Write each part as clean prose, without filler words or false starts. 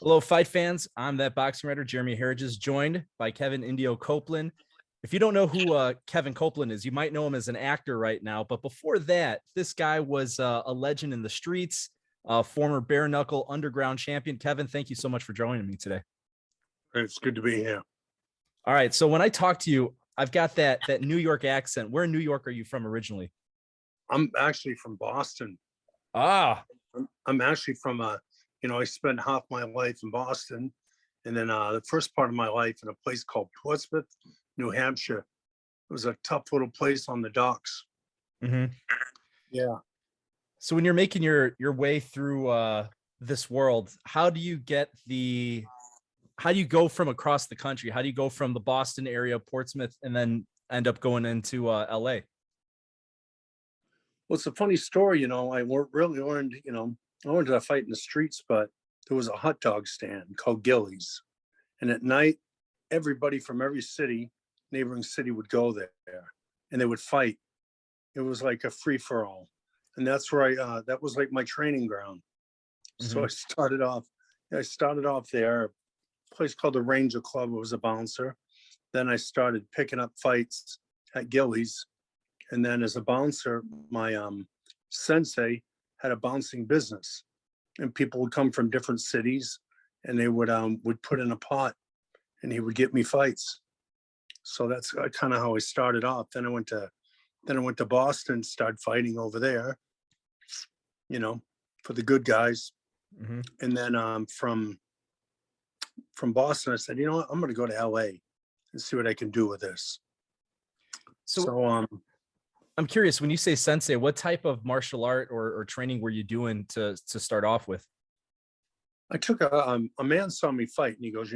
Hello, fight fans. I'm that boxing writer, Jeremy Harridges, joined by Kevin Indio Copeland. If you don't know who Kevin Copeland is, you might know him as an actor right now. But before that, this guy was a legend in the streets, former bare-knuckle underground champion. Kevin, thank you so much for joining me today. It's good to be here. All right. So when I talk to you, I've got that New York accent. Where in New York are you from originally? I'm actually from Boston. Ah, I'm actually from I spent half my life in Boston, and then the first part of my life in a place called Portsmouth, New Hampshire. It was a tough little place on the docks. mm-hmm. Yeah. So when you're making your way through this world, how do you go from across the country? How do you go from the Boston area, Portsmouth, and then end up going into LA? Well, it's a funny story. Really learned, I learned how to fight in the streets, but there was a hot dog stand called Gillies. And at night, everybody from every neighboring city would go there and they would fight. It was like a free for all. And that's where that was like my training ground. So Mhm. I started off there, a place called the Ranger Club. I was a bouncer. Then I started picking up fights at Gillies. And then as a bouncer, my sensei had a bouncing business, and people would come from different cities, and they would put in a pot, and he would get me fights. So that's kind of how I started off. Then I went to Boston, started fighting over there, for the good guys. Mm-hmm. And then from Boston, I said, you know what, I'm going to go to LA and see what I can do with this. So I'm curious, when you say sensei, what type of martial art or training were you doing to start off with? I took a man saw me fight, and he goes,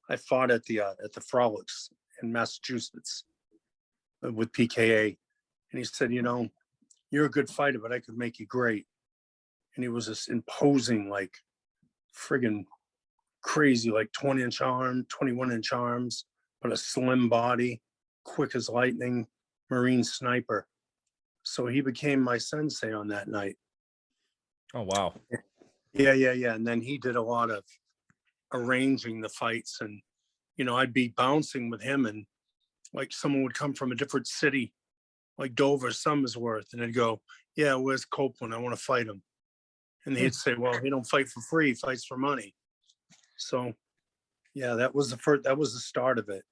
I fought at the Frolics in Massachusetts with PKA, and he said, you're a good fighter, but I could make you great. And he was this imposing, like friggin' crazy, like 20-inch arm, 21-inch arms, but a slim body, quick as lightning, Marine sniper. So he became my sensei on that night. Oh, wow. Yeah. And then he did a lot of arranging the fights, and I'd be bouncing with him, and like someone would come from a different city, like Dover, Somersworth, and I'd go, yeah, where's Copeland? I want to fight him. And he'd say, well, he don't fight for free, he fights for money. So yeah, that was the start of it.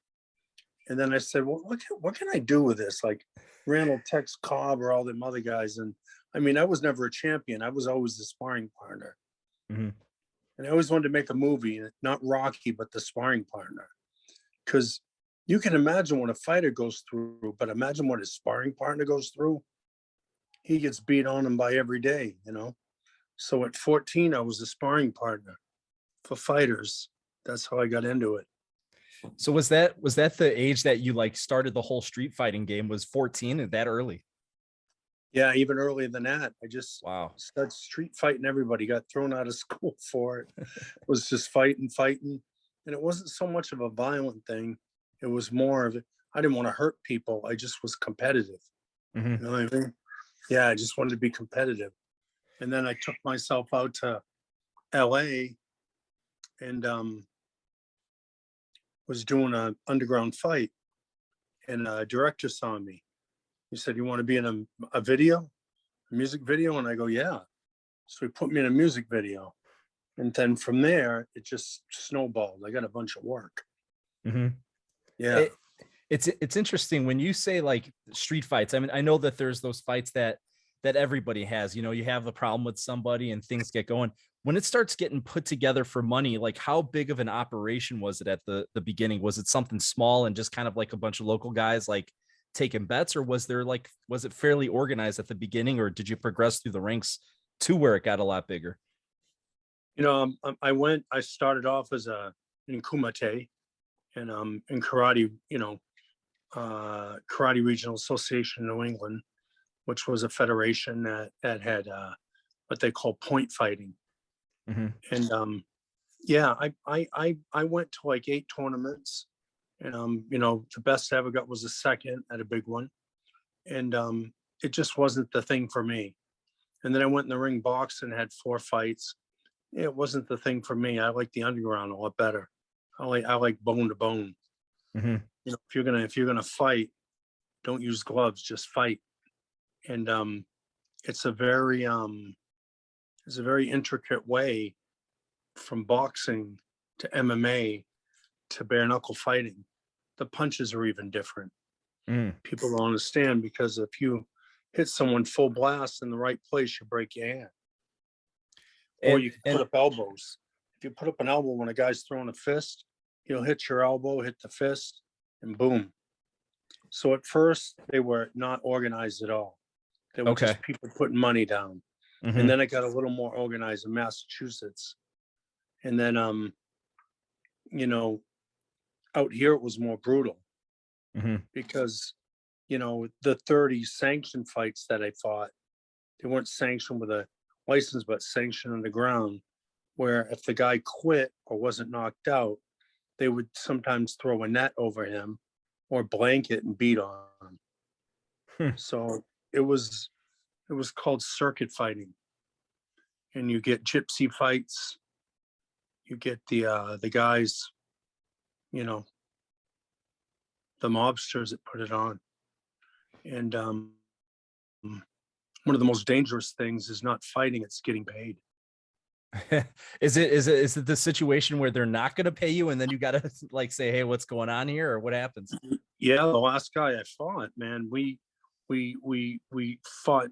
And then I said, well, what can I do with this? Like Randall Tex Cobb or all them other guys. And I mean, I was never a champion. I was always the sparring partner. Mm-hmm. And I always wanted to make a movie, not Rocky, but the sparring partner. Because you can imagine what a fighter goes through, but imagine what his sparring partner goes through. He gets beat on him by every day, So at 14, I was a sparring partner for fighters. That's how I got into it. So was that the age that you like started the whole street fighting game? Was 14 and that early? Yeah, even earlier than that. I just started street fighting everybody, got thrown out of school for it. It was just fighting. And it wasn't so much of a violent thing. It was more of, I didn't want to hurt people. I just was competitive. Mm-hmm. You know what I mean? Yeah, I just wanted to be competitive. And then I took myself out to LA and was doing an underground fight, and a director saw me. He said, you want to be in a music video? And I go, yeah. So he put me in a music video. And then from there, it just snowballed. I got a bunch of work. Mm-hmm. Yeah. It's interesting when you say like street fights. I mean, I know that there's those fights that everybody has, you have a problem with somebody and things get going. When it starts getting put together for money, like how big of an operation was it at the beginning? Was it something small and just kind of like a bunch of local guys like taking bets, or was it fairly organized at the beginning, or did you progress through the ranks to where it got a lot bigger? I started off in Kumite and in karate, Karate Regional Association in New England, which was a federation that had what they call point fighting. Mm-hmm. And yeah, I went to like 8 tournaments, and the best I ever got was a second at a big one, and it just wasn't the thing for me. And then I went in the ring boxing and had 4 fights, it wasn't the thing for me. I like the underground a lot better. I like bone to bone. Hmm. You know, if you're gonna fight, don't use gloves, just fight. And it's a very it's a very intricate way from boxing to MMA to bare knuckle fighting. The punches are even different. Mm. People don't understand because if you hit someone full blast in the right place, you break your hand. Or And you can put and up elbows. If you put up an elbow when a guy's throwing a fist, he'll hit your elbow, hit the fist, and boom. So at first they were not organized at all. They were okay. just people putting money down. And Hmm. then it got a little more organized in Massachusetts. And then you know, out here it was more brutal Hmm. because, the 30 sanctioned fights that I fought, they weren't sanctioned with a license, but sanctioned on the ground, where if the guy quit or wasn't knocked out, they would sometimes throw a net over him or blanket and beat on him. Hmm. So it was called circuit fighting. And you get gypsy fights, you get the guys, you know, the mobsters that put it on. And one of the most dangerous things is not fighting, it's getting paid. Is it the situation where they're not going to pay you and then you got to like say, hey, what's going on here, or what happens? Yeah, the last guy I fought, man, we fought.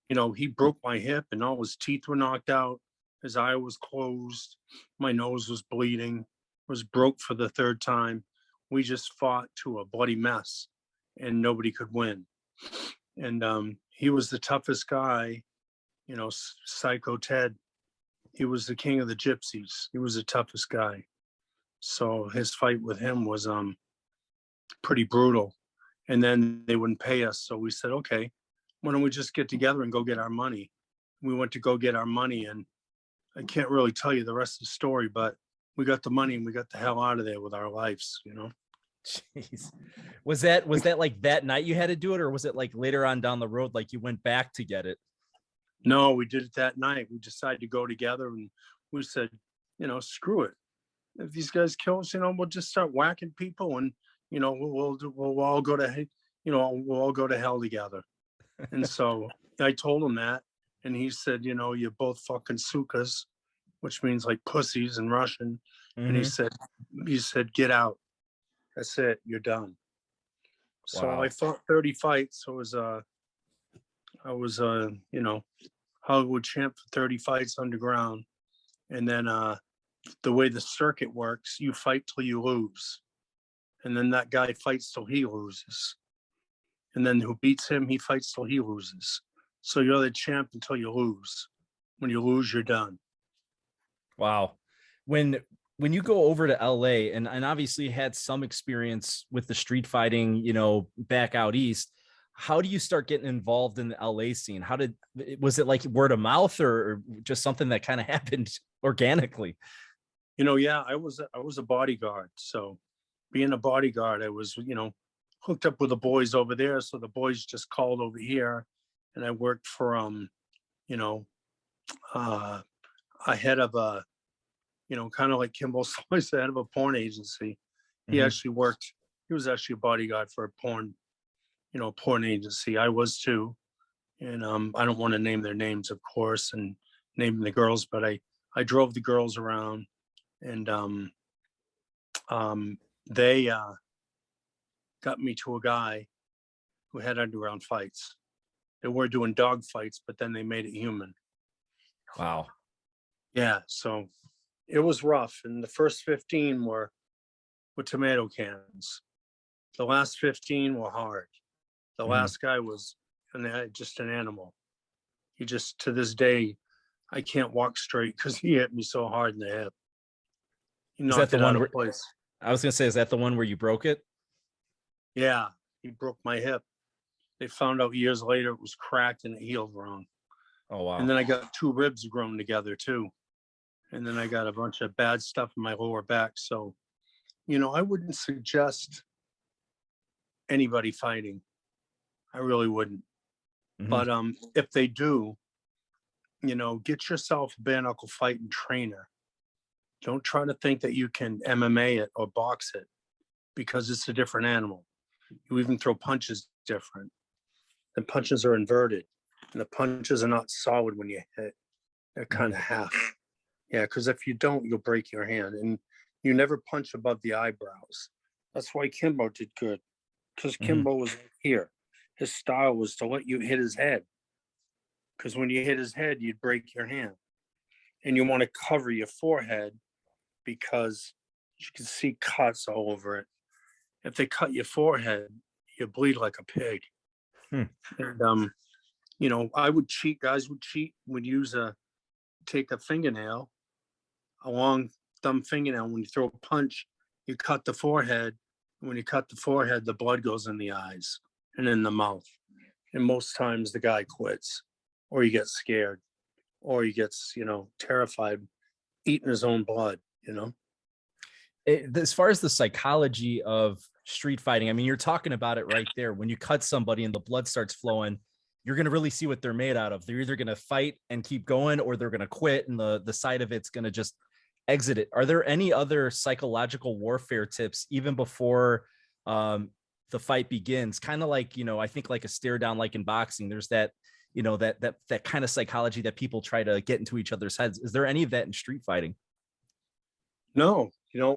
He broke my hip and all his teeth were knocked out. His eye was closed. My nose was bleeding. Was broke for the third time. We just fought to a bloody mess, and nobody could win. And he was the toughest guy. Psycho Ted. He was the king of the gypsies. He was the toughest guy. So his fight with him was pretty brutal. And then they wouldn't pay us. So we said, okay, why don't we just get together and go get our money? We went to go get our money, and I can't really tell you the rest of the story, but we got the money and we got the hell out of there with our lives. Jeez. Was that like that night you had to do it, or was it like later on down the road, like you went back to get it? No, we did it that night. We decided to go together and we said, screw it. If these guys kill us, we'll just start whacking people, and we'll all go to we'll all go to hell together. And so I told him that, and he said, you're both fucking sukas, which means like pussies in Russian. And he Hmm. said, get out. That's it. You're done. So I Wow. fought 30 fights. I was Hollywood champ for 30 fights underground. And then the way the circuit works, you fight till you lose. And then that guy fights till he loses. And then who beats him, he fights till he loses. So you're the champ until you lose. When you lose, you're done. Wow. When you go over to LA, and obviously you had some experience with the street fighting, back out east, how do you start getting involved in the LA scene? Was it like word of mouth, or just something that kind of happened organically? Yeah, I was a bodyguard. So being a bodyguard, I was, hooked up with the boys over there. So the boys just called over here, and I worked for you know, uh ahead of a, kind of like Kimball Slice, the head of a porn agency. He Hmm. actually worked, he was actually a bodyguard for a porn agency. I was too. And I don't want to name their names, of course, and name the girls, but I drove the girls around, and they got me to a guy who had underground fights. They were doing dog fights, but then they made it human. Wow. Yeah, so it was rough. And the first 15 were with tomato cans. The last 15 were hard. The Hmm. last guy was just an animal. He just, to this day, I can't walk straight because he hit me so hard in the hip. He Is that knocked the it out one of where place. I was gonna say, is that the one where you broke it? Yeah, he broke my hip. They found out years later it was cracked and it healed wrong. Oh And wow. then I got two ribs grown together too. And then I got a bunch of bad stuff in my lower back. So, I wouldn't suggest anybody fighting. I really wouldn't. Hmm. But if they do, get yourself a bare knuckle fighting trainer. Don't try to think that you can MMA it or box it, because it's a different animal. You even throw punches different. The punches are inverted, and the punches are not solid when you hit. They're kind of half. Yeah, because if you don't, you'll break your hand. And you never punch above the eyebrows. That's why Kimbo did good, because Kimbo was here. His style was to let you hit his head, because when you hit his head, you'd break your hand. And you want to cover your forehead, because you can see cuts all over it. If they cut your forehead, you bleed like a pig. And I would cheat. Guys would cheat. Would take a fingernail, a long thumb fingernail. When you throw a punch, you cut the forehead. When you cut the forehead, the blood goes in the eyes and in the mouth. And most times the guy quits, or he gets scared, or he gets, terrified, eating his own blood, As far as the psychology of street fighting, I mean, you're talking about it right there. When you cut somebody and the blood starts flowing, you're going to really see what they're made out of. They're either going to fight and keep going, or they're going to quit, and the side of it's going to just exit it. Are there any other psychological warfare tips even before the fight begins? Kind of like, I think like a stare down, like in boxing, there's that, that kind of psychology that people try to get into each other's heads. Is there any of that in street fighting? No,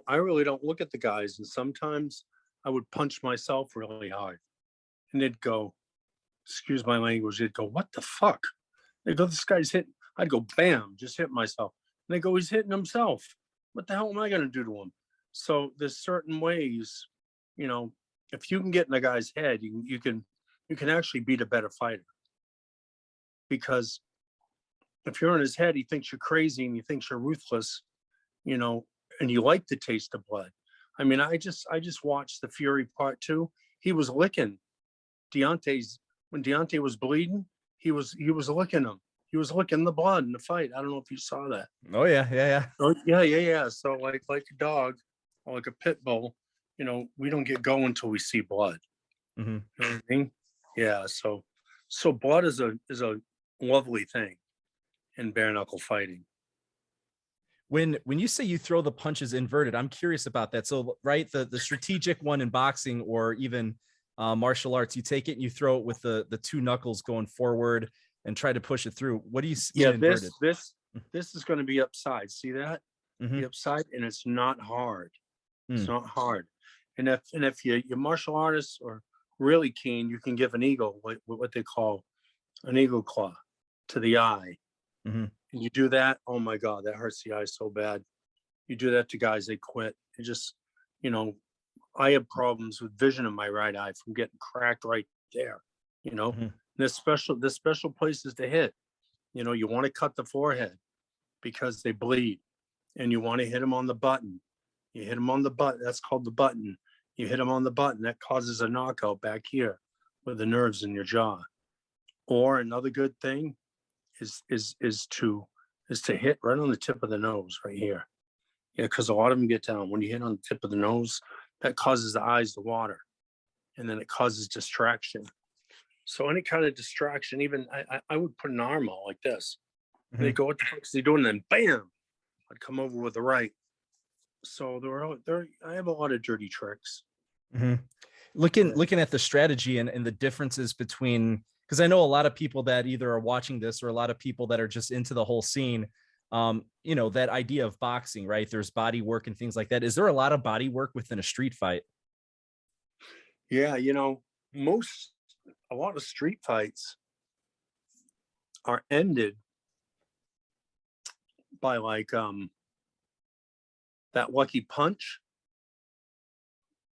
I really don't look at the guys. And sometimes I would punch myself really hard, and they'd go, excuse my language, they'd go, what the fuck? They go, this guy's hitting. I'd go, bam, just hit myself. And they go, he's hitting himself. What the hell am I going to do to him? So there's certain ways, if you can get in a guy's head, you can actually beat a better fighter. Because if you're in his head, he thinks you're crazy and he thinks you're ruthless, and you like the taste of blood. I mean, I just watched the Fury Part 2. He was licking Deontay's. When Deontay was bleeding, he was licking him. He was licking the blood in the fight. I don't know if you saw that. Oh yeah. Oh, yeah. So like a dog or like a pit bull, we don't get going until we see blood. Mm-hmm. You know what I mean? Yeah. So blood is a lovely thing in bare knuckle fighting. When you say you throw the punches inverted, I'm curious about that. So, right, the strategic one in boxing or even martial arts, you take it and you throw it with the two knuckles going forward and try to push it through. What do you see? Yeah, inverted? This is going to be upside. See that? Mm-hmm. The upside, and it's not hard. It's not hard. And if you're martial artists or really keen, you can give an eagle, what they call an eagle claw, to the eye. Mm-hmm. And you do that, oh my God, that hurts the eye so bad. You do that to guys, they quit. It just, I have problems with vision in my right eye from getting cracked right there. Mm-hmm. There's special places to hit. You want to cut the forehead because they bleed, and you want to hit them on the button. You hit them on the button. That's called the button. You hit them on the button. That causes a knockout back here with the nerves in your jaw. Or another good thing is to hit right on the tip of the nose right here. Yeah, because a lot of them get down. When you hit on the tip of the nose, that causes the eyes to water, and then it causes distraction. So any kind of distraction, even I would put an arm out like this. Mm-hmm. They go, what the fuck is he doing? And then bam, I'd come over with the right. So I have a lot of dirty tricks. Mm-hmm. Looking at the strategy and the differences between, because I know a lot of people that either are watching this or a lot of people that are just into the whole scene, that idea of boxing, right? There's body work and things like that. Is there a lot of body work within a street fight? Yeah, a lot of street fights are ended by like that lucky punch,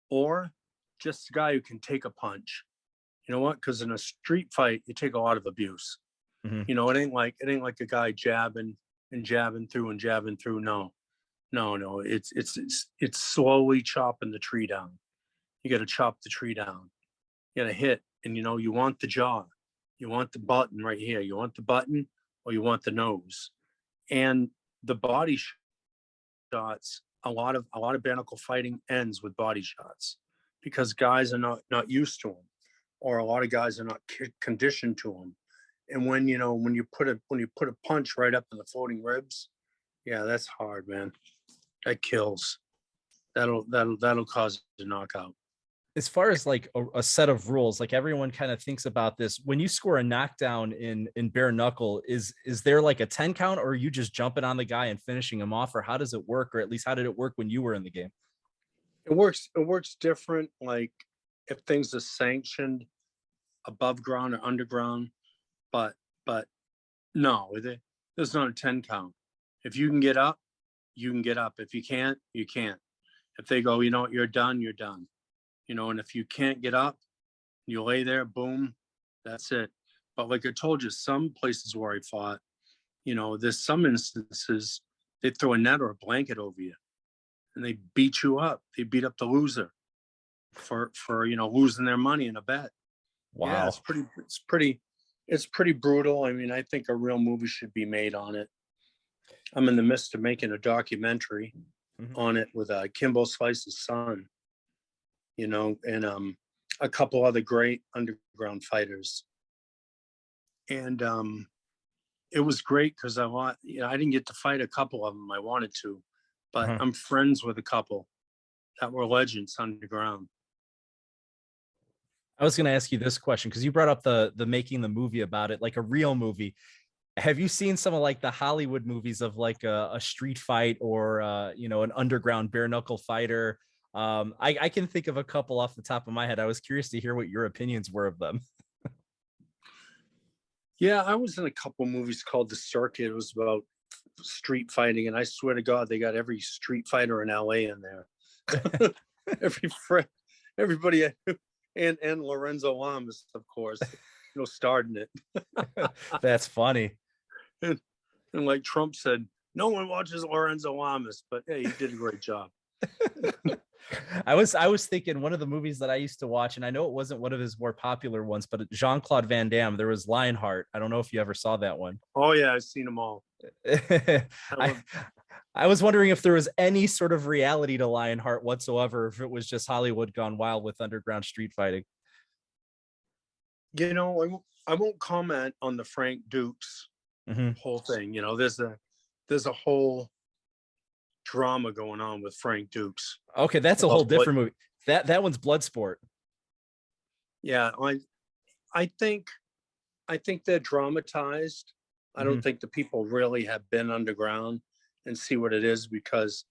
or just a guy who can take a punch. You know what? Because in a street fight, you take a lot of abuse. Mm-hmm. It ain't like a guy jabbing and jabbing through and jabbing through. No. It's slowly chopping the tree down. You got to chop the tree down. You got to hit, and you want the jaw, you want the button right here. You want the button, or you want the nose, and the body shots. A lot of bare-knuckle fighting ends with body shots because guys are not used to them, or a lot of guys are not conditioned to them, And when, you know, when you put a punch right up in the floating ribs, yeah, that's hard, man. That kills. That'll cause a knockout. As far as like a set of rules, like everyone kind of thinks about this. When you score a knockdown in bare knuckle, is there like a 10 count, or are you just jumping on the guy and finishing him off, or how does it work? Or at least how did it work when you were in the game? It works different, like if things are sanctioned above ground or underground, but no, there's not a 10 count. If you can get up, you can get up. If you can't, you can't. If they go, you know what, you're done, you're done. You know, and if you can't get up, you lay there, boom, that's it. But like I told you, some places where I fought, you know, there's some instances they throw a net or a blanket over you and they beat you up. They beat up the loser for you know, losing their money in a bet. Yeah, Wow. it's pretty brutal. I mean, I think a real movie should be made on it. I'm in the midst of making a documentary Mhm. on it with Kimbo Slice's son, you know, and a couple other great underground fighters. And it was great because you know, I didn't get to fight a couple of them. I wanted to, but Uh-huh. I'm friends with a couple that were legends underground. I was going to ask you this question because you brought up the making the movie about it, like a real movie. Have you seen some of like the Hollywood movies of like a street fight or you know, an underground bare knuckle fighter? I can think of a couple off the top of my head. I was curious to hear what your opinions were of them. Yeah, I was in a couple movies called The Circuit. It was about street fighting, and I swear to God, they got every street fighter in LA in there. Every friend, everybody, and Lorenzo Lamas, of course, you know, starred in it. That's funny. And, and like Trump said, no one watches Lorenzo Lamas, but hey, he did a great job. I was thinking one of the movies that I used to watch, and I know it wasn't one of his more popular ones, but Jean-Claude Van Damme. There was Lionheart. I don't know if you ever saw that one. Oh yeah, I've seen them all. I I love, I was wondering if there was any sort of reality to Lionheart whatsoever, if it was just Hollywood gone wild with underground street fighting. you know, I won't comment on the Frank Dukes Mhm. whole thing. You know, there's a whole drama going on with Frank Dukes. Okay, that's a whole About what? different movie. That one's Bloodsport. Yeah, I think I think they're dramatized. I don't Mhm. think the people really have been underground and see what it is, because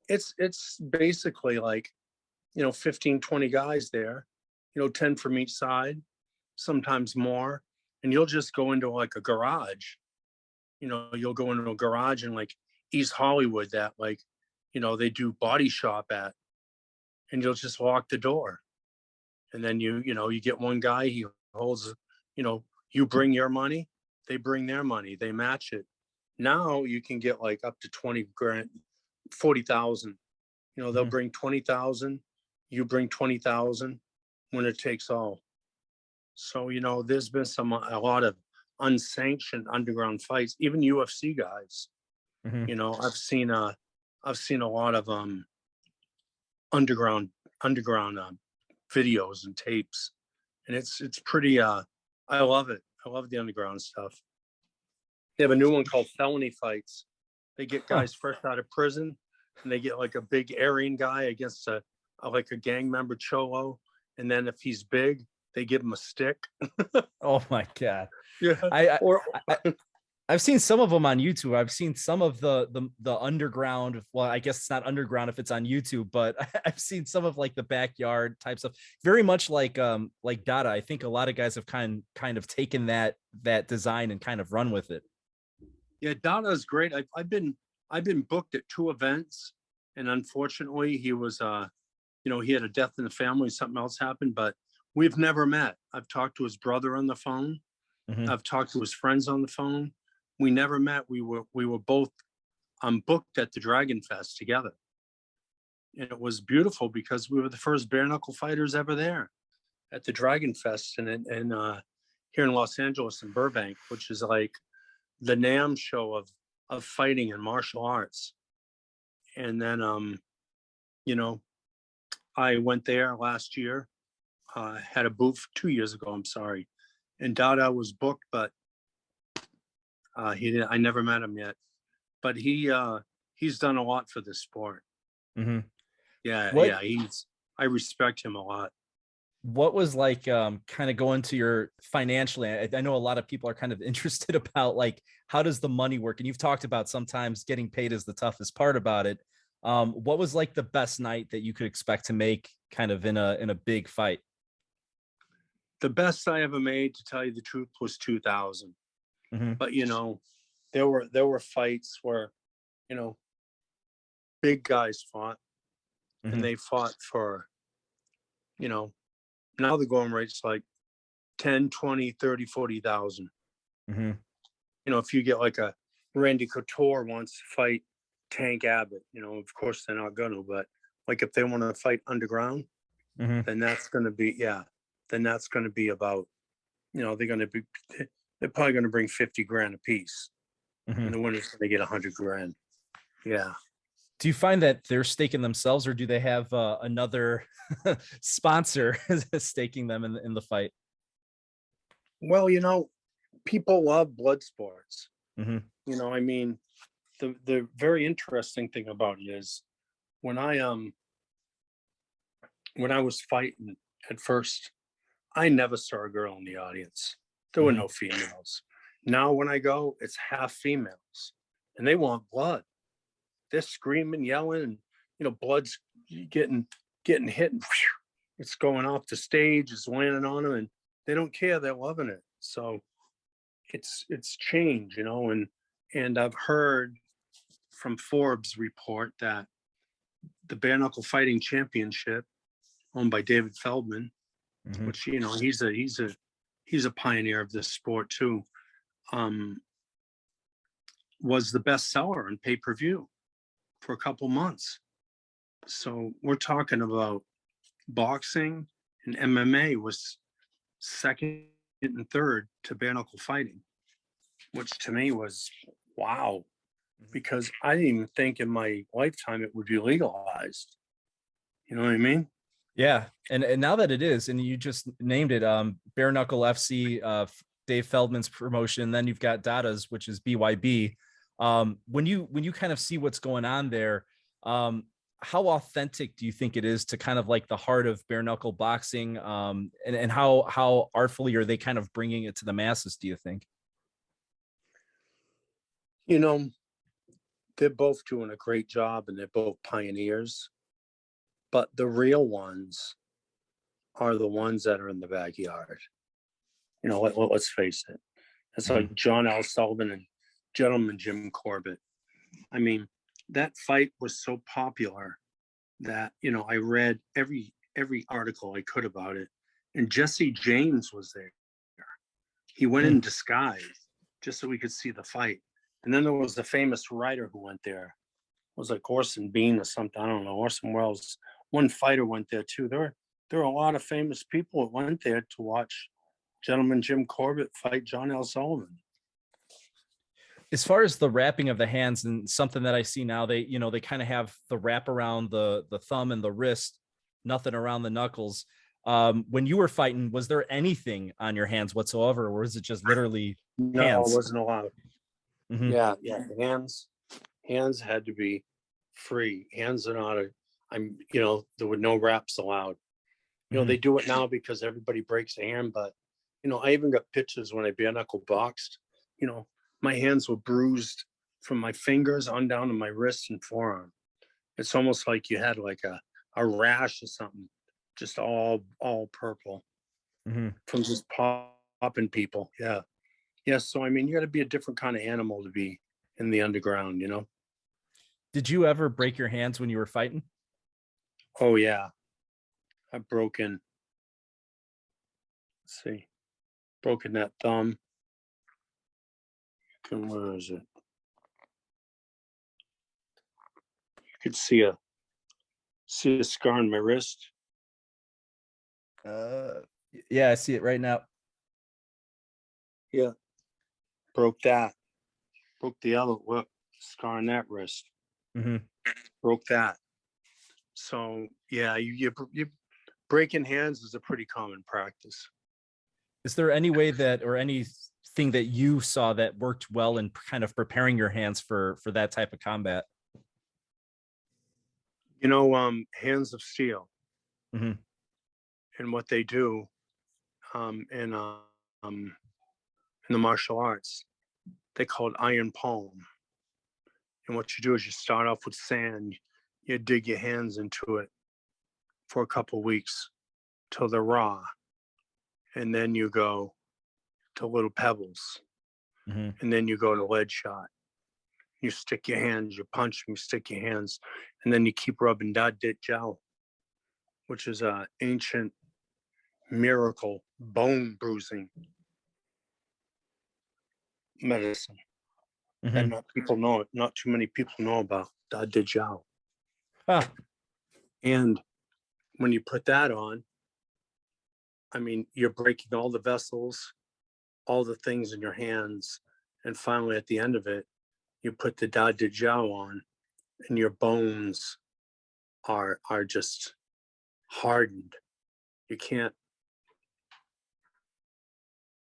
it's basically like, you know, 15, 20 guys there, you know, 10 from each side, sometimes more. And you'll just go into like a garage, you know, you'll go into a garage in like East Hollywood that, like, you know, they do body shop at, and you'll just lock the door. And then you know, you get one guy, he holds, you know, you bring your money, they bring their money, they match it. Now you can get like up to 20 grand, 40,000. You know, they'll Mhm. bring 20,000, you bring 20,000, when it takes all. So, you know, there's been a lot of unsanctioned underground fights, even UFC guys. Mhm. You know, I've seen a lot of underground underground videos and tapes, and it's pretty. I love it. I love the underground stuff. They have a new one called Felony Fights. They get Huh. guys fresh out of prison, and they get like a big Aryan guy against like a gang member cholo, and then if he's big, they give him a stick. Oh my god. Yeah, I, or I I've seen some of them on YouTube. I've seen some of the underground. Well, I guess it's not underground if it's on YouTube, but I've seen some of like the backyard type stuff. Very much like Dada. I think a lot of guys have kind of taken that design and kind of run with it. yeah, Dada's great. I've been booked at two events, and unfortunately, he was you know, he had a death in the family. Something else happened, but we've never met. I've talked to his brother on the phone. Mhm. I've talked to his friends on the phone. We never met. We were both booked at the Dragon Fest together, and it was beautiful because we were the first bare knuckle fighters ever there at the Dragon Fest, and here in Los Angeles in Burbank, which is like the NAM show of fighting and martial arts. And then you know, I went there last year. Had a booth 2 years ago. I'm sorry, and Dada was booked, but He didn't, I never met him yet, but he's done a lot for this sport. Hmm. Yeah, What yeah, I respect him a lot. what was like kind of going to your financially? I know a lot of people are kind of interested about like how does the money work? And you've talked about sometimes getting paid is the toughest part about it. What was like the best night that you could expect to make kind of in a big fight? The best I ever made, to tell you the truth, was 2000. Hmm. But there were fights where, you know, big guys fought, and Hmm. they fought for, you know, now the going rate's like 10, 20, 30, 40,000. Hmm. If you get like a Randy Couture wants to fight Tank Abbott, of course they're not gonna, but like if they want to fight underground, Hmm. then that's gonna be, yeah, then that's gonna be about, they're gonna be, they're probably gonna bring 50 grand a piece, Hmm. and the winner's gonna get 100 grand. Yeah. Do you find that they're staking themselves, or do they have another sponsor staking them in the fight? Well, people love blood sports. Hmm. I mean, the very interesting thing about it is when I was fighting at first, I never saw a girl in the audience. There were Hmm. no females. Now when I go, it's half females, and they want blood. They're screaming, yelling, and blood's getting hit, and it's going off the stage, it's landing on them, and they don't care. They're loving it. So it's change, and I've heard from Forbes report that the bare knuckle fighting championship, owned by David Feldman, Hmm. which he's a pioneer of this sport too, um, was the best seller in pay-per-view for a couple months. So we're talking about boxing and MMA was second and third to bare knuckle fighting, which to me was wow, because I didn't even think in my lifetime it would be legalized. You know what I mean? Yeah, and now that it is, and you just named it, Bare Knuckle FC, Dave Feldman's promotion. Then you've got Dada's, which is BYB. When you kind of see what's going on there, how authentic do you think it is to kind of like the heart of bare knuckle boxing, and how artfully are they kind of bringing it to the masses? Do you think? You know, they're both doing a great job and they're both pioneers, but the real ones are the ones that are in the backyard. Let's face it. It's Mhm. like John L. Sullivan and Gentleman Jim Corbett. I mean, that fight was so popular that I read every article I could about it. And Jesse James was there. He went in disguise just so we could see the fight. And then there was the famous writer who went there. It was like Orson Bean or something. I don't know. Orson Welles. One fighter went there too. There were a lot of famous people that went there to watch Gentleman Jim Corbett fight John L. Sullivan. As far as the wrapping of the hands, and something that I see now, they kind of have the wrap around the thumb and the wrist, nothing around the knuckles. When you were fighting, was there anything on your hands whatsoever, or was it just literally No, it hands? wasn't allowed. Hmm. Yeah, yeah. Hands had to be free. Hands are not there were no wraps allowed. Hmm. They do it now because everybody breaks a hand, but I even got pictures when I bare knuckle boxed. You know, my hands were bruised from my fingers on down to my wrist and forearm. It's almost like you had like a rash or something, just all purple Hmm. from just popping people. Yeah. Yeah. So I mean, you got to be a different kind of animal to be in the underground. Did you ever break your hands when you were fighting? Oh yeah. I've broken, let's see, broken that thumb. Where is it? You could see a scar on my wrist. Uh, yeah, I see it right now. Yeah. Broke that. Broke the other scar on that wrist. Hmm. Broke that. So yeah, you breaking hands is a pretty common practice. Is there any way that, or any thing that you saw that worked well in kind of preparing your hands for that type of combat? You know, Hands of Steel, Hmm. and what they do in the martial arts, they call it iron palm. And what you do is you start off with sand, you dig your hands into it for a couple of weeks till they're raw, and then you go to little pebbles, Hmm. and then you go to lead shot. You stick your hands, you punch, you stick your hands, and then you keep rubbing da dit jiao, which is a ancient miracle bone bruising medicine that Hmm. not people know. Not too many people know about da dit jiao. Huh. And when you put that on, I mean, you're breaking all the vessels, all the things in your hands, and finally at the end of it, you put the da dit jiao on, and your bones are just hardened. You can't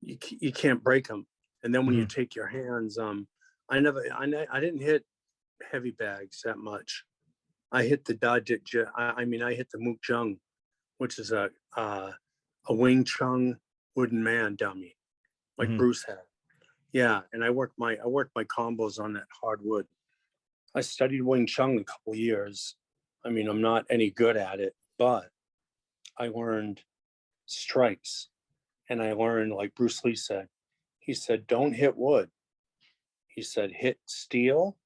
you can't break them. And then when you Hmm. take your hands, I didn't hit heavy bags that much. I hit the da dit jiao. I mean, I hit the Mook Jung, which is a Wing Chun wooden man dummy, like Hmm. Bruce had. Yeah, and I worked my combos on that hardwood. I studied Wing Chun a couple years. I mean, I'm not any good at it, but I learned strikes, and I learned, like Bruce Lee said. He said, "Don't hit wood." He said, "Hit steel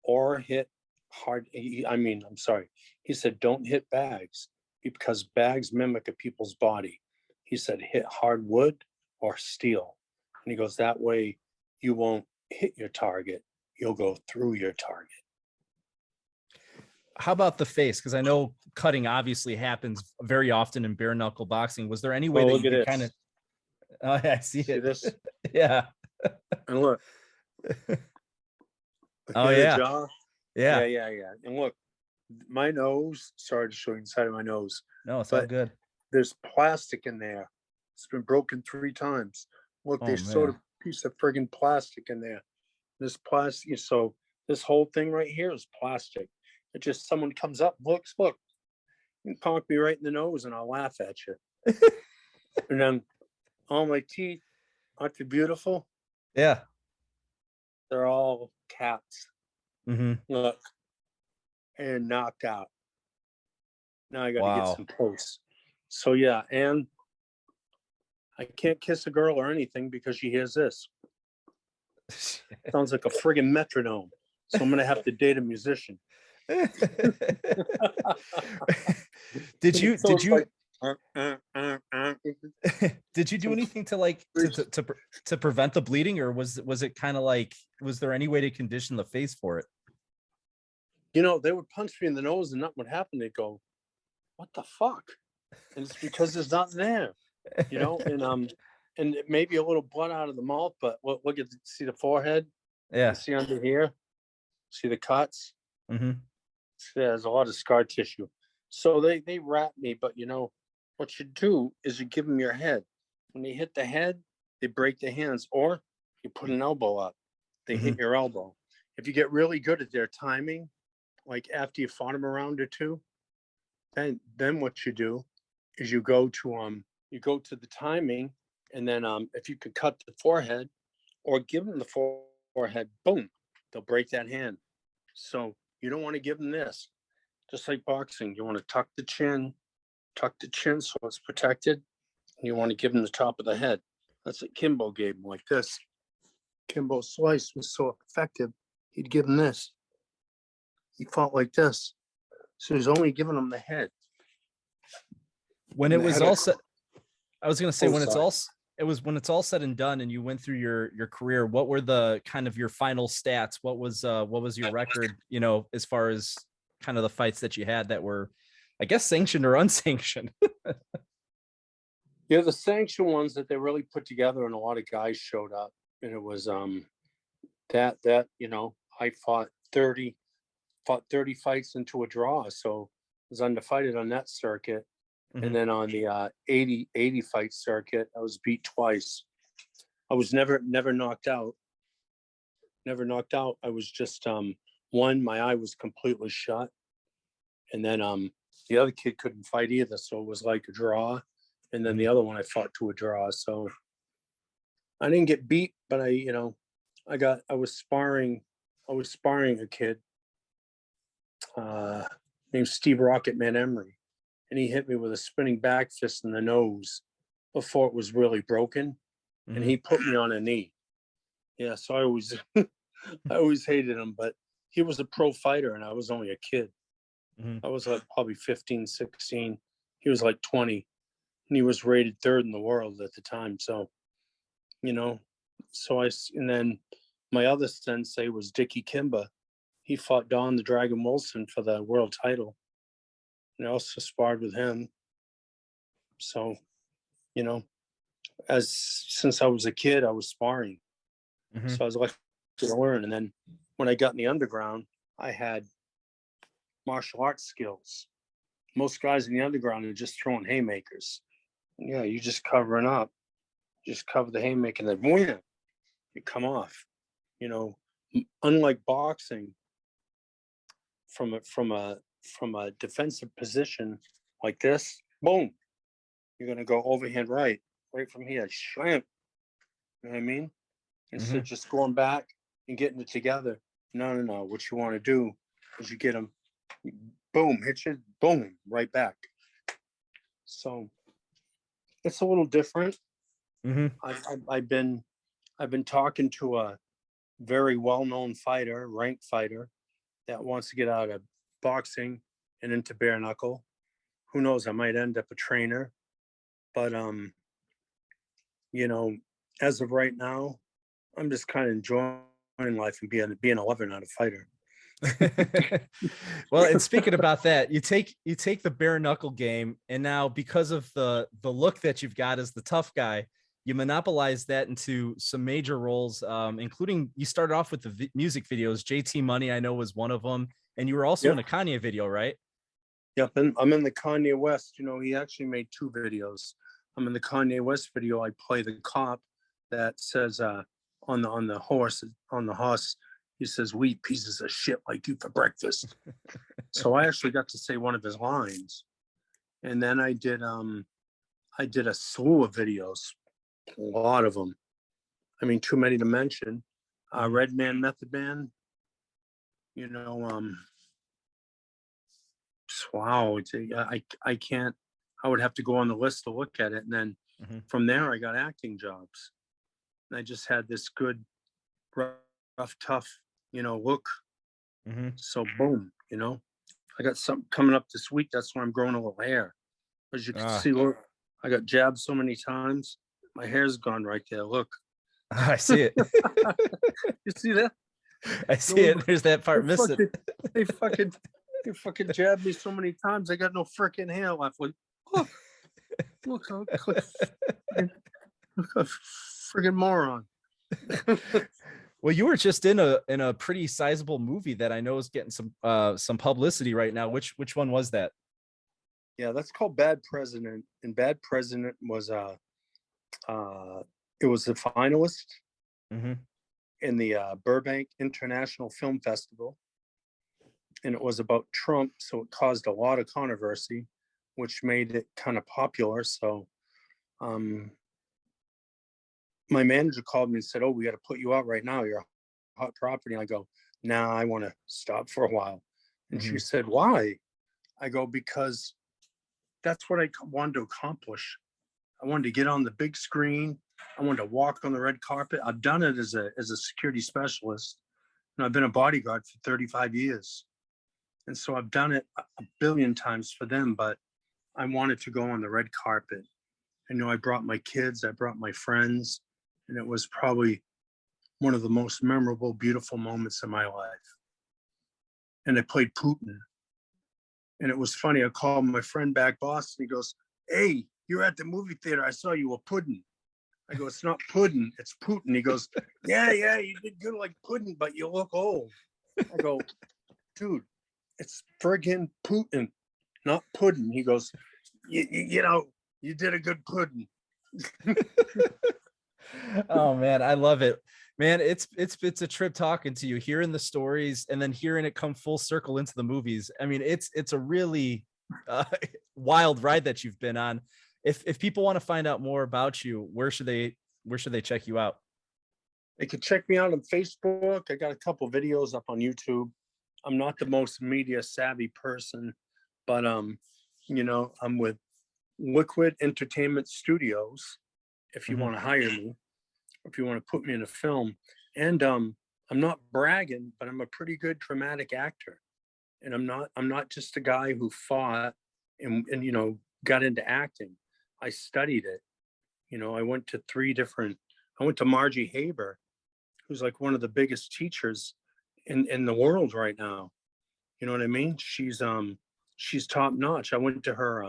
or hit hard." I'm sorry. He said, "Don't hit bags because bags mimic a people's body." He said, "Hit hard wood or steel." And he goes, "That way you won't hit your target. You'll go through your target." How about the face? Because I know cutting obviously happens very often in bare knuckle boxing. Was there any way Oh, that look you at could kind of? this. Oh, yeah, I see See it. this? Yeah. And look, Oh, hear the yeah. jaw? Yeah. Yeah. And look, my nose, sorry to show you inside of my nose, No, it's all but good. there's plastic in there. It's been broken 3 times. Look, they Oh, sewed man. a piece of friggin' plastic in there. This plastic, so this whole thing right here is plastic. It just, someone comes up, looks, look, you can conk me right in the nose and I'll laugh at you. And then all my teeth, aren't they beautiful? Yeah. They're all cats. Hmm. Look, and knocked out. Now I got to get Wow. some posts. So yeah, and I can't kiss a girl or anything because she hears this. Sounds like a friggin' metronome. So I'm gonna have to date a musician. did you So did it's like, you did you do anything to like to prevent the bleeding, or was it kind of like, was there any way to condition the face for it? they would punch me in the nose and nothing would happen. They'd go, "What the fuck?" And it's because there's nothing there, and it may be a little blood out of the mouth, but look at see the forehead and Yeah. see under here, see the cuts. Hmm. There's a lot of scar tissue. So they wrap me, but what you do is you give them your head. When they hit the head, they break the hands, or you put an elbow up. They hit Hmm. your elbow. If you get really good at their timing, like after you fought them a round or two, then what you do is you go to the timing, and then if you could cut the forehead or give them the forehead, boom, they'll break that hand. So you don't want to give them this. Just like boxing, you want to tuck the chin so it's protected. And you want to give them the top of the head. That's what Kimbo gave him, like this. Kimbo Slice was so effective, he'd give him this. He fought like this. So he's only giving him the head. When And it the was head all will set, I was gonna say, oh, when sorry. it was when it's all said and done and you went through your career, what were the kind of your final stats? What was your record, as far as kind of the fights that you had that were, I guess, sanctioned or unsanctioned? Yeah, the sanction ones that they really put together, and a lot of guys showed up. And it was I fought 30 fights into a draw. So I was undefeated on that circuit. And Hmm. then on the 80 fight circuit, I was beat twice. I was never knocked out. Never knocked out. I was just one, my eye was completely shut. And then the other kid couldn't fight either, so it was like a draw. And then the other one I fought to a draw. So I didn't get beat, but I was sparring a kid named Steve Rocketman Emery. And he hit me with a spinning back fist in the nose before it was really broken. And he put me on a knee. Yeah, so I always I always hated him, but he was a pro fighter and I was only a kid. I was like probably 15, 16. He was like 20 and he was rated third in the world at the time. So, and then my other sensei was Dickie Kimba. He fought Don the Dragon Wilson for the world title. And I also sparred with him. So, since I was a kid, I was sparring. So I was like to learn. And then when I got in the underground, I had martial arts skills. Most guys in the underground are just throwing haymakers. And yeah, you're just covering up. Just cover the haymaker and then wham, you come off. Unlike boxing, from a defensive position like this, boom, you're gonna go overhand right from here, slam. You know what I mean? Instead of just going back and getting it together. No. What you want to do is you get them, boom, hit you, boom, right back. So it's a little different. I've been talking to a very well-known fighter, ranked fighter, that wants to get out of boxing and into bare knuckle. Who knows? I might end up a trainer, but as of right now, I'm just kind of enjoying life and being a lover, not a fighter. Well, and speaking about that, you take the bare knuckle game, and now because of the look that you've got as the tough guy, you monopolize that into some major roles, including you started off with the music videos. JT Money, I know, was one of them, and you were also in a Kanye video, right? Yep, and I'm in the Kanye West. He actually made 2 videos. I'm in the Kanye West video. I play the cop that says on the horse, he says, "We eat pieces of shit like you for breakfast." So I actually got to say one of his lines. And then I did a slew of videos, a lot of them. I mean, too many to mention. Red Man, Method Man, wow, I can't, I would have to go on the list to look at it. And then from there, I got acting jobs. And I just had this good, rough, tough, look. So boom, I got something coming up this week. That's why I'm growing a little hair. As you can see, look, I got jabbed so many times. My hair's gone right there. Look. I see it. You see that? I see it. There's that part missing. They fucking jabbed me so many times. I got no freaking hair left. Like, look, a friggin' moron. Well, you were just in a pretty sizable movie that I know is getting some publicity right now. Which one was that? Yeah, that's called Bad President. And Bad President was it was the finalist in the Burbank International Film Festival. And it was about Trump, so it caused a lot of controversy, which made it kind of popular. So my manager called me and said, "Oh, we got to put you out right now. You're a hot property." And I go, "Nah, I want to stop for a while." And she said, "Why?" I go, "Because that's what I wanted to accomplish. I wanted to get on the big screen. I wanted to walk on the red carpet. I've done it as a security specialist, and I've been a bodyguard for 35 years. And so I've done it a billion times for them, but I wanted to go on the red carpet. I brought my kids, I brought my friends, and it was probably one of the most memorable, beautiful moments of my life. And I played Putin. And it was funny. I called my friend back, Boston. He goes, "Hey, you're at the movie theater. I saw you were Puddin." I go, "It's not Puddin, it's Putin." He goes, yeah, you did good like Puddin, but you look old." I go, "Dude, it's friggin' Putin, not Puddin." He goes, you did a good Puddin." Oh man, I love it. Man, it's a trip talking to you, hearing the stories and then hearing it come full circle into the movies. I mean, it's a really uh, wild ride that you've been on. If people want to find out more about you, where should they check you out? They can check me out on Facebook. I got a couple videos up on YouTube. I'm not the most media savvy person, but I'm with Liquid Entertainment Studios. If you Mhm. want to hire me, if you want to put me in a film, and I'm not bragging, but I'm a pretty good dramatic actor, and I'm not just a guy who fought and got into acting. I studied it. I went to I went to Margie Haber, who's like one of the biggest teachers in the world right now. You know what I mean? She's top notch. I went to her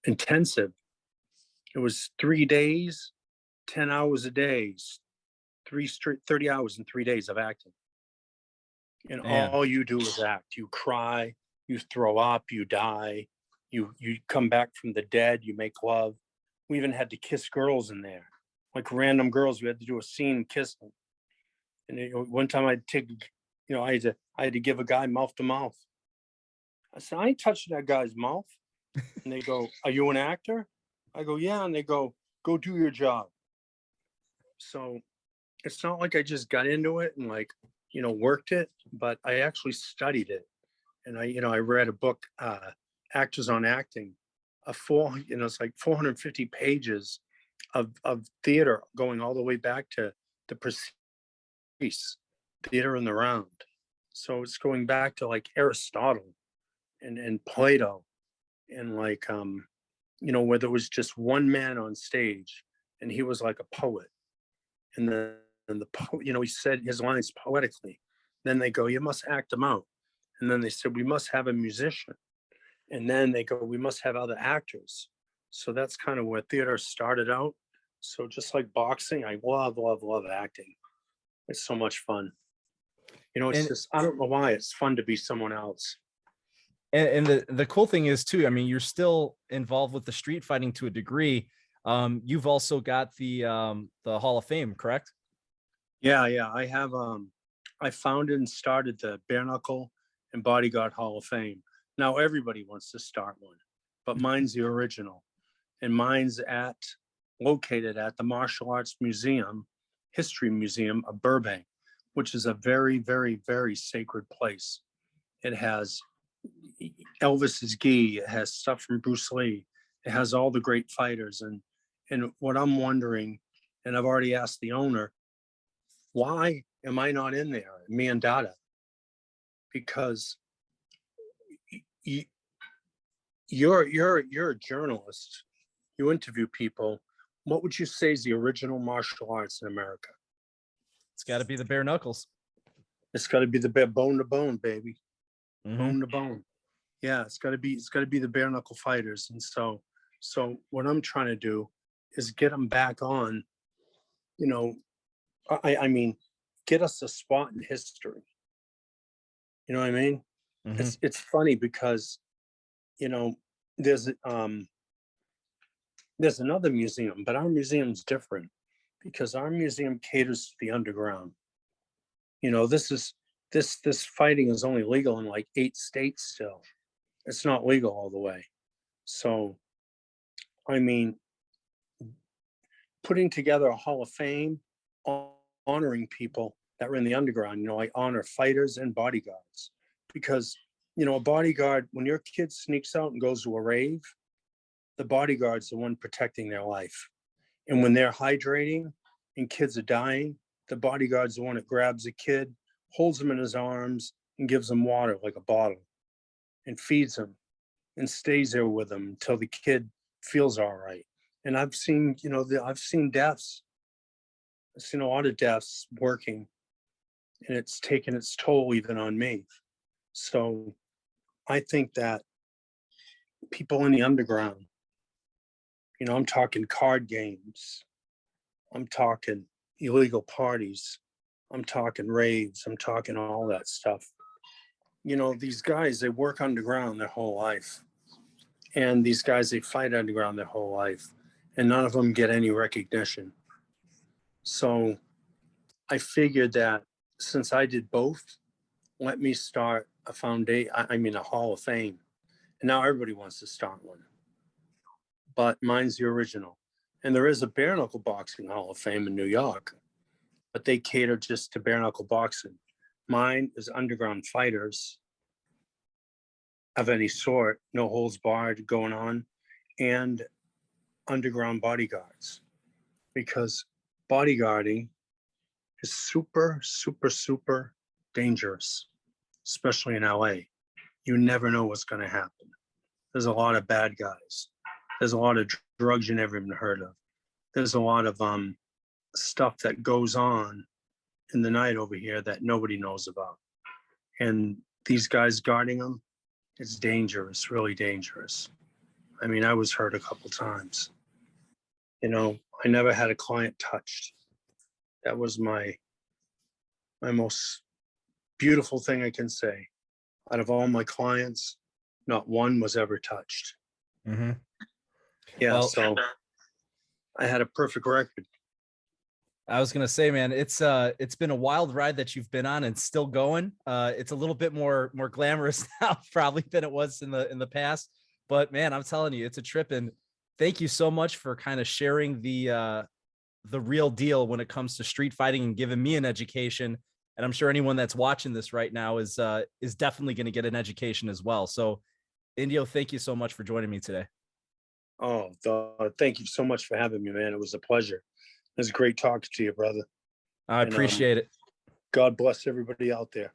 intensive. It was 3 days, 10 hours a day, three straight 30 hours in 3 days of acting. And Man, all you do is act. You cry, you throw up, you die, you come back from the dead, you make love. We even had to kiss girls in there, like random girls. We had to do a scene kissing. And one time I had to give a guy mouth to mouth. I said, I ain't touching that guy's mouth. And they go, are you an actor? I go, yeah. And they go do your job. So it's not like I just got into it and worked it, but I actually studied it. And I read a book, Actors on Acting, it's like 450 pages of theater going all the way back to the Greece, theater in the round. So it's going back to like Aristotle and Plato and where there was just one man on stage and he was like a poet. And he said his lines poetically. Then they go, you must act them out. And then they said, we must have a musician. And then they go, we must have other actors. So that's kind of where theater started out. So just like boxing, I love, love, love acting. It's so much fun. It's and just, I don't know why it's fun to be someone else. and the cool thing is too, I mean, you're still involved with the street fighting to a degree. You've also got the Hall of Fame, correct? Yeah, yeah. I founded and started the Bareknuckle and Bodyguard Hall of Fame. Now everybody wants to start one, but mine's the original. And mine's located at the Martial Arts Museum, History Museum of Burbank, which is a very, very, very sacred place. It has Elvis's gi, it has stuff from Bruce Lee, it has all the great fighters. And what I'm wondering, and I've already asked the owner, why am I not in there? Me and Dada, because you're a journalist. You interview people. What would you say is the original martial arts in America? It's got to be the bare knuckles. It's got to be the bone to bone, baby, Hmm. bone to bone. Yeah, it's got to be the bare knuckle fighters. And so what I'm trying to do is get them back on. You know, I mean, get us a spot in history. You know what I mean? Hmm. It's funny because you know there's um there's another museum, but our museum's different because our museum caters to the underground. This fighting is only legal in like 8 states still. It's not legal all the way. So I mean, putting together a Hall of Fame, honoring people that were in the underground. I honor fighters and bodyguards because a bodyguard, when your kid sneaks out and goes to a rave, the bodyguard's the one protecting their life. And when they're hydrating and kids are dying, the bodyguard's the one that grabs a kid, holds him in his arms, and gives him water like a bottle, and feeds him, and stays there with him until the kid feels all right. And I've seen deaths. I've seen a lot of deaths working, and it's taken its toll even on me. So I think that people in the underground, I'm talking card games, I'm talking illegal parties, I'm talking raves, I'm talking all that stuff. These guys, they work underground their whole life. And these guys, they fight underground their whole life. and none of them get any recognition. So I figured that since I did both, let me start a foundation, I mean, a Hall of Fame. And now everybody wants to start one. But mine's the original. And there is a bare-knuckle boxing Hall of Fame in New York, but they cater just to bare-knuckle boxing. Mine is underground fighters of any sort, no holds barred going on, and underground bodyguards. Because bodyguarding is super, super, super dangerous, especially in LA. You never know what's going to happen. There's a lot of bad guys. There's a lot of drugs you never even heard of. There's a lot of stuff that goes on in the night over here that nobody knows about. And these guys guarding them, it's dangerous, really dangerous. I mean, I was hurt a couple times. You know, I never had a client touched. That was my most beautiful thing I can say. Out of all my clients, not one was ever touched. Mm-hmm. Yeah, Well, so I had a perfect record. I was gonna say, man, it's been a wild ride that you've been on and still going. It's a little bit more glamorous now, probably than it was in the past. But man, I'm telling you, it's a trip. And thank you so much for kind of sharing the real deal when it comes to street fighting and giving me an education. And I'm sure anyone that's watching this right now is definitely going to get an education as well. So, Indio, thank you so much for joining me today. Oh, thank you so much for having me, man. It was a pleasure. It was great talking to you, brother. I appreciate it. God bless everybody out there.